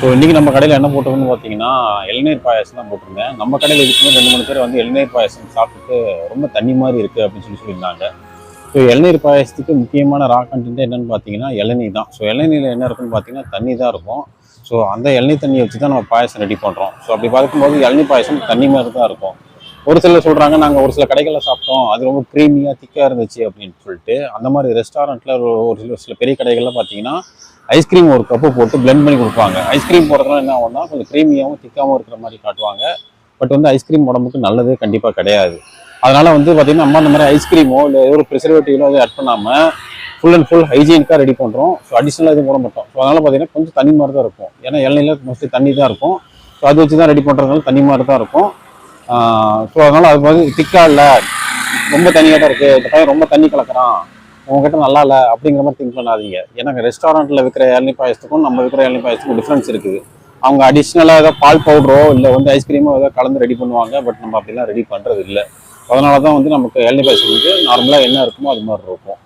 So இன்றைக்கி நம்ம கடையில் என்ன போட்டிருக்கோம்னு பார்த்தீங்கன்னா இளநீர் பாயாசம் தான் போட்டிருந்தேன். நம்ம கடையில் இதுக்குமே 2-3 பேர் வந்து இளநீர் பாயாசம் சாப்பிட்டுட்டு ரொம்ப தண்ணி மாதிரி இருக்குது அப்படின்னு சொல்லியிருந்தாங்க. ஸோ இளநீர் பாயாசத்துக்கு முக்கியமான ரா கண்டென்ட் என்னென்னு பார்த்தீங்கன்னா இளநீர் தான். ஸோ இளநீரில் என்ன இருக்குன்னு பார்த்தீங்கன்னா தண்ணி தான் இருக்கும். ஸோ அந்த இளநீர் தண்ணியை வச்சு தான் நம்ம பாயாசம் ரெடி பண்ணுறோம். ஸோ அப்படி பார்க்கும்போது இளநீர் பாயாசம் தண்ணி மாதிரி தான் இருக்கும். ஒரு சிலர் சொல்கிறாங்க நாங்கள் ஒரு சில கடைகளில் சாப்பிட்டோம், அது ரொம்ப க்ரீமியாக திக்காக இருந்துச்சு அப்படின்னு சொல்லிட்டு. அந்த மாதிரி ரெஸ்டாரண்ட்டில் ஒரு சில பெரிய கடைகள்லாம் பார்த்தீங்கன்னா ஐஸ்கிரீம் ஒரு கப்பு போட்டு பிளெண்ட் பண்ணி கொடுப்பாங்க. ஐஸ்கிரீம் போடுறதுனால என்ன ஆகும்னா கொஞ்சம் க்ரீமியாகவும் திக்காகவும் இருக்கிற மாதிரி காட்டுவாங்க. பட் வந்து ஐஸ்கிரீம் உடம்புக்கு நல்லது கண்டிப்பாக கிடையாது. அதனால வந்து பார்த்தீங்கன்னா நம்ம அந்த மாதிரி ஐஸ்கிரீமோ இல்லை ஒரு ப்ரிசர்வேட்டிவோ அதை ஆட் பண்ணாமல் ஃபுல் அண்ட் ஃபுல் ஹைஜீனிக்காக ரெடி பண்ணுறோம். ஸோ அடிஷ்னலாக எதுவும் போட மாட்டோம். ஸோ அதனால் பார்த்தீங்கன்னா கொஞ்சம் தண்ணி மாதிரி தான் இருக்கும். ஏன்னா இளநீரில் மோஸ்ட்லி தண்ணி தான் இருக்கும். ஸோ அதை வச்சு தான் ரெடி பண்ணுறதுனால தண்ணி மாதிரி தான் இருக்கும். ஸோ அதனால் அது வந்து திக்காக இல்லை, ரொம்ப தண்ணியாக தான் இருக்குது, இந்த பையன் ரொம்ப தண்ணி கலக்கிறான், உங்ககிட்ட நல்லா இல்லை அப்படிங்கிற மாதிரி திங்க் பண்ணாதீங்க. ஏன்னா ரெஸ்டாரண்ட்டில் விற்கிற இளநீர் பாயசத்துக்கும் நம்ம விற்கிற இளநீர் பாயசத்துக்கும் டிஃப்ரென்ஸ் இருக்குது. அவங்க அடிஷ்னலாக ஏதோ பால் பவுடரோ இல்லை வந்து ஐஸ்கிரீமோ ஏதோ கலந்து ரெடி பண்ணுவாங்க. பட் நம்ம அப்படிலாம் ரெடி பண்ணுறது இல்லை. அதனால தான் வந்து நமக்கு இளநீர் பாயசம் வந்து நார்மலாக என்ன இருக்குமோ அது மாதிரி இருக்கும்.